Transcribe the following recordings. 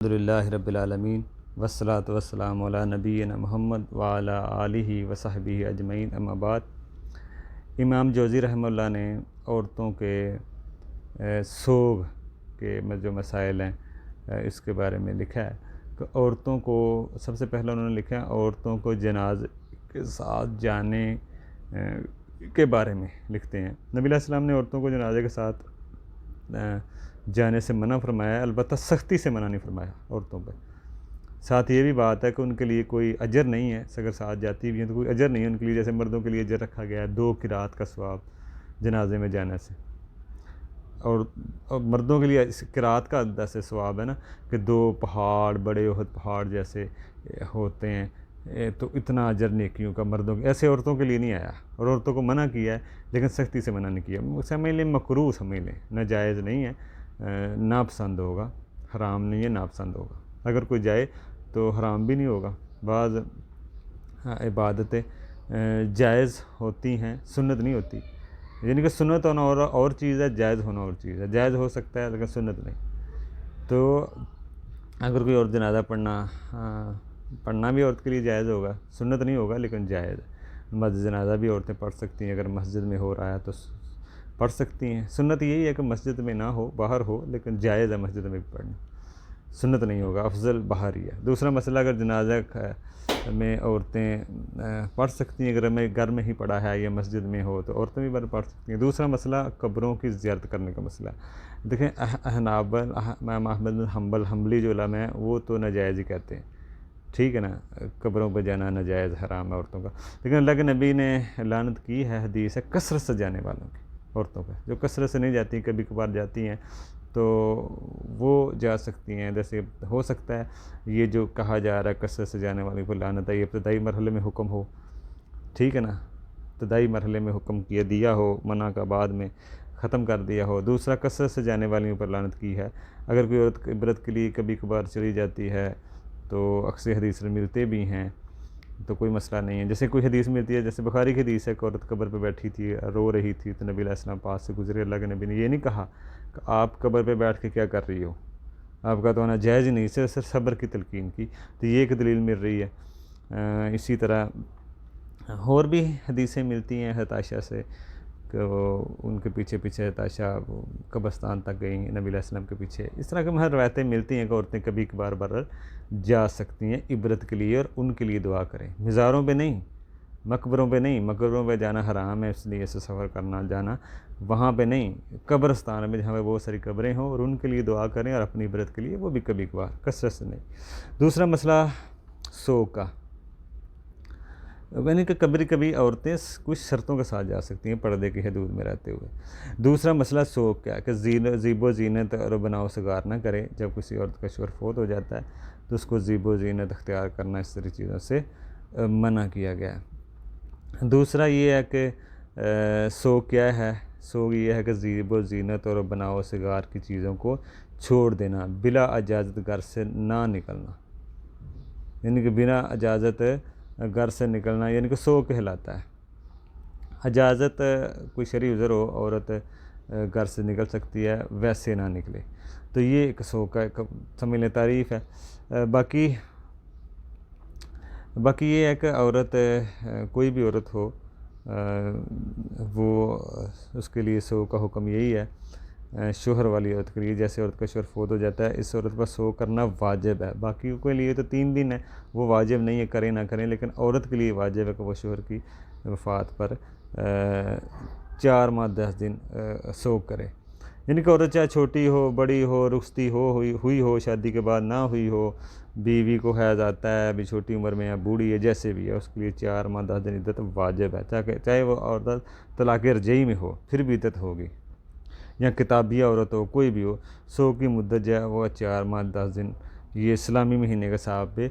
अल्हम्दुलिल्लाहि रब्बिल आलमीन वस्सलातु वस्सलामु अला नबीना मुहम्मद व अला आलिहि व सहबिहि अजमईन अम्मा बाद। इमाम जौज़ी रहमतुल्लाह ने औरतों के सोग के जो मसाइल हैं इसके बारे में लिखा है कि औरतों को सबसे पहले उन्होंने लिखा है औरतों को जनाज़े के साथ जाने के बारे में लिखते हैं। नबी अलैहि सलाम ने औरतों को जनाज़े के साथ जाने से मना फरमाया, अलबत्ता सख्ती से मना नहीं फरमाया औरतों पर। साथ ये भी बात है कि उनके लिए कोई अजर नहीं है, अगर साथ जाती भी हैं तो कोई अजर नहीं है उनके लिए, जैसे मर्दों के लिए अजर रखा गया है 2 किरात का सवाब जनाजे में जाने से। और मर्दों के लिए इस किरात का जैसे सवाब है ना कि 2 पहाड़ बड़े उहद पहाड़ जैसे होते हैं, तो इतना अजर नेकियों का मर्दों के, ऐसे औरतों के लिए नहीं आया। और औरतों को मना किया है लेकिन सख्ती से मना नहीं किया। समझ लें मकरूह समझ लें, नाजायज़ नहीं है, नापसंद होगा, हराम नहीं है, नापसंद होगा। अगर कोई जाए तो हराम भी नहीं होगा। बाज़ इबादतें जायज़ होती हैं, सुन्नत नहीं होती। यानी कि सुन्नत होना और चीज़ है, जायज़ होना और चीज़ है। जायज़ हो सकता है लेकिन सुन्नत नहीं। तो अगर कोई और जनाजा पढ़ना भी औरत के लिए जायज़ होगा, सुन्नत नहीं होगा लेकिन जायज़ है। मस्जिद जनाजा भी औरतें पढ़ सकती हैं, अगर मस्जिद में हो रहा है तो पढ़ सकती हैं। सुन्नत यही है कि मस्जिद में ना हो, बाहर हो, लेकिन जायज़ है मस्जिद में भी पढ़ना, सुन्नत नहीं होगा, अफजल बाहर ही है। दूसरा मसला, अगर जनाजा में औरतें पढ़ सकती हैं, अगर घर में ही पढ़ा है या मस्जिद में हो तो औरतें भी पढ़ सकती हैं। दूसरा मसला कब्रों की ज़ियारत करने का मसला। देखें अहनाबल इमाम अहमद बिन हम्बल हम्बली जो उलमा हैं वो तो नाजायज़ ही कहते हैं, ठीक है ना, कब्रों पर जाना नाजायज़ हराम है औरतों का। लेकिन अल्लाह के नबी ने लानत की है, हदीस है कसरत से जाने वालों की, औरतों पर जो कसरत से नहीं जाती, कभी कभार जाती हैं तो वो जा सकती हैं। जैसे हो सकता है ये जो कहा जा रहा है कसरत से जाने वाली को लानत है, ये इब्तदाई मरहले में हुक्म हो, ठीक है ना, इब्तदाई मरहले में हुक्म किया दिया हो, मना का बाद में ख़त्म कर दिया हो। दूसरा, कसरत से जाने वालियों पर लानत की है। अगर कोई औरत इबरत के लिए कभी कभार चली जाती है तो अक्सर हदीस में मिलते भी हैं तो कोई मसला नहीं है। जैसे कोई हदीस मिलती है, जैसे बुखारी की हदीस है कि औरत कब्र पे बैठी थी, रो रही थी, तो नबी अलैहि सलाम पास से गुजरे। अल्लाह के नबी ने ये नहीं कहा कि आप कब्र पे बैठ के क्या कर रही हो, आपका तो आना जायज़ ही नहीं, सिर्फ सब्र की तलकीन की। तो ये एक दलील मिल रही है। इसी तरह और भी हदीसें मिलती हैं हताशा से कि वो उनके पीछे पीछे हताशा कब्रस्तान तक गई नबी अलैहि सलाम के पीछे। इस तरह की हर रवायतें मिलती हैं कि औरतें कभी कभार बर जा सकती हैं इबरत के लिए और उनके लिए दुआ करें। मज़ारों पे नहीं, मकबरों पे नहीं, मकबरों पे जाना हराम है, इसलिए ऐसे सफ़र करना जाना वहाँ पे नहीं, कब्रस्तान में जहाँ पे बहुत सारी कब्रें हों और उनके लिए दुआ करें और अपनी इबरत के लिए, वो भी कभी कभार, कसरत से नहीं। दूसरा मसला सोग का, यानी कि कभी कभी औरतें कुछ शर्तों के साथ जा सकती हैं पर्दे की हदूद में रहते हुए। दूसरा मसला सोग क्या है कि ज़ीबो ज़ीनत और बनाओ सगार ना करें। जब किसी औरत का शोहर फोत हो जाता है तो उसको ज़ीबो ज़ीनत अख्तियार करना, इस तरह चीज़ों से मना किया गया है। दूसरा ये है कि सोग क्या है, सोग ये है कि ज़ीबो ज़ीनत और बनाओ सगार की चीज़ों को छोड़ देना, बिला इजाज़त घर से ना निकलना, यानी कि बिना इजाज़त घर से निकलना, यानी कि सोग कहलाता है। इजाज़त कोई शरई उज़र हो, औरत घर से निकल सकती है, वैसे ना निकले, तो ये एक सोग का एक समझ लें तारीफ़ है। बाकी ये है कि औरत कोई भी औरत हो वो उसके लिए सोग का हुक्म यही है शोहर वाली औरत के लिए। जैसे औरत का शोहर फोत हो जाता है, इस औरत पर सोग करना वाजिब है। बाकी के लिए तो 3 दिन है, वो वाजिब नहीं है, करें ना करें, लेकिन औरत के लिए वाजिब है कि वो शोहर की वफ़ात पर 4 माह 10 दिन सोग करे। यानी कि औरत चाहे छोटी हो, बड़ी हो, रुखसती हुई हो, शादी के बाद ना हुई हो, बीवी को हैज़ आता है, अभी छोटी उम्र में या बूढ़ी है, जैसे भी है, उसके लिए 4 माह 10 दिन इद्दत वाजिब है। चाहे वो औरत तलाक़ रजई में हो फिर भी इद्दत होगी, या किताबिया औरत हो, कोई भी हो, सोग की मुद्दत जो है वो 4 माह 10 दिन ये इस्लामी महीने के हिसाब पे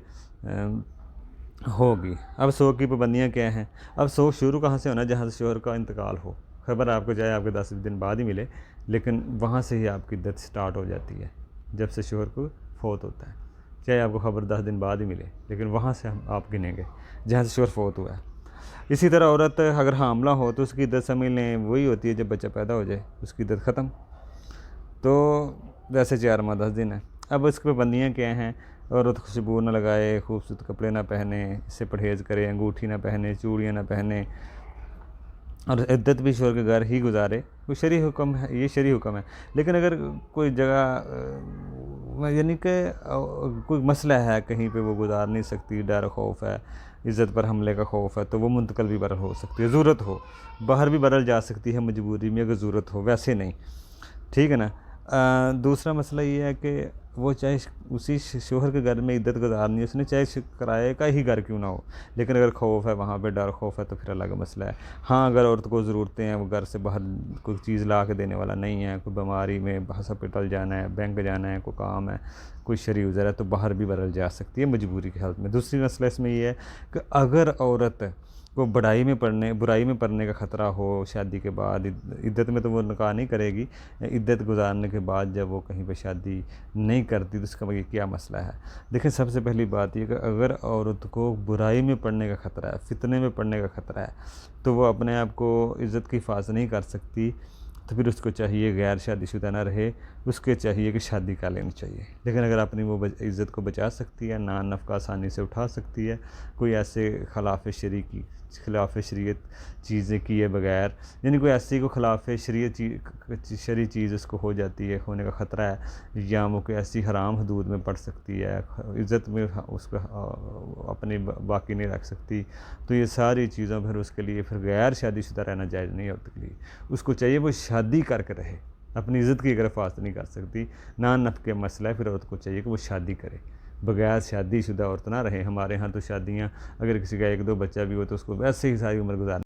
होगी। अब सोग की पाबंदियाँ क्या हैं? अब सोग शुरू कहाँ से होना? जहाँ से शोहर का इंतकाल हो। खबर आपको चाहे आपके 10 दिन बाद ही मिले, लेकिन वहाँ से ही आपकी इद्दत स्टार्ट हो जाती है, जब से शोहर को फोत होता है। चाहे आपको खबर 10 दिन बाद ही मिले, लेकिन वहाँ से हम आप गिनेंगे जहाँ से शोहर फोत हुआ है। इसी तरह औरत अगर हामला हो तो उसकी इद्दत समझ लें वही होती है जब बच्चा पैदा हो जाए, उसकी इद्दत ख़त्म। तो वैसे 4 माह 10 दिन है। अब इसकी पाबंदियाँ क्या हैं? औरत खुशबू न लगाए, खूबसूरत कपड़े ना पहने, इससे परहेज़ करे, अंगूठी ना पहने, चूड़ियाँ ना पहने और इद्दत भी शोहर के घर ही गुजारे। कोई शरई हुक्म है, ये शरई हुक्म है। लेकिन अगर कोई जगह यानी कि कोई मसला है, कहीं पे वो गुजार नहीं सकती, डर खौफ है, इज़्ज़त पर हमले का खौफ है, तो वो मुंतकल भी बरल हो सकती है। ज़रूरत हो बाहर भी बरल जा सकती है मजबूरी में, अगर ज़रूरत हो, वैसे नहीं, ठीक है ना। दूसरा मसला ये है कि वो चाहे उसी शोहर के घर में इद्दत गुजारनी है उसने, चाहे किराए का ही घर क्यों ना हो, लेकिन अगर खौफ है वहाँ पे, डर खौफ है, तो फिर अलग मसला है। हाँ, अगर औरत को ज़रूरतें हैं, वो घर से बाहर कोई चीज़ ला के देने वाला नहीं है, कोई बीमारी में हॉस्पिटल जाना है, बैंक जाना है, कोई काम है, कोई शरई उज़र है, तो बाहर भी बदल जा सकती है मजबूरी की हालत में। दूसरी मसला इसमें ये है कि अगर औरत को बुराई में पड़ने का ख़तरा हो शादी के बाद, इद्दत में तो वो निकाह नहीं करेगी, इद्दत गुजारने के बाद जब वो कहीं पे शादी नहीं करती, तो उसका ये क्या मसला है? देखिए, सबसे पहली बात ये कि अगर औरत को बुराई में पड़ने का ख़तरा है, फितने में पड़ने का ख़तरा है, तो वो अपने आप को इज़्ज़त की हिफाज़त नहीं कर सकती, तो फिर उसको चाहिए गैर शादीशुदा ना रहे, उसके चाहिए कि शादी कर लेनी चाहिए। लेकिन अगर अपनी वो इज़्ज़त को बचा सकती है, नान नफ़का आसानी से उठा सकती है, कोई ऐसे खिलाफ शरीयत चीज़ें किए बगैर, यानी कोई ऐसी को खिलाफ शरी चीज़ उसको हो जाती है, होने का ख़तरा है, या वो कोई ऐसी हराम हदूद में पड़ सकती है, इज़्ज़त में उसको अपनी बाकी नहीं रख सकती, तो ये सारी चीज़ों फिर उसके लिए फिर गैर शादीशुदा रहना जायज़ नहीं है औरत के लिए। उसको चाहिए वो शादी करके रहे, अपनी इज़्ज़त की अगर हिफाज़त नहीं कर सकती, नान नफ़के मसला है, फिर औरत को चाहिए कि वो शादी करे, बगैर शादीशुदा औरत ना रहे। हमारे यहाँ तो शादियाँ, अगर किसी का 1-2 बच्चा भी हो तो उसको वैसे ही सारी उम्र गुजार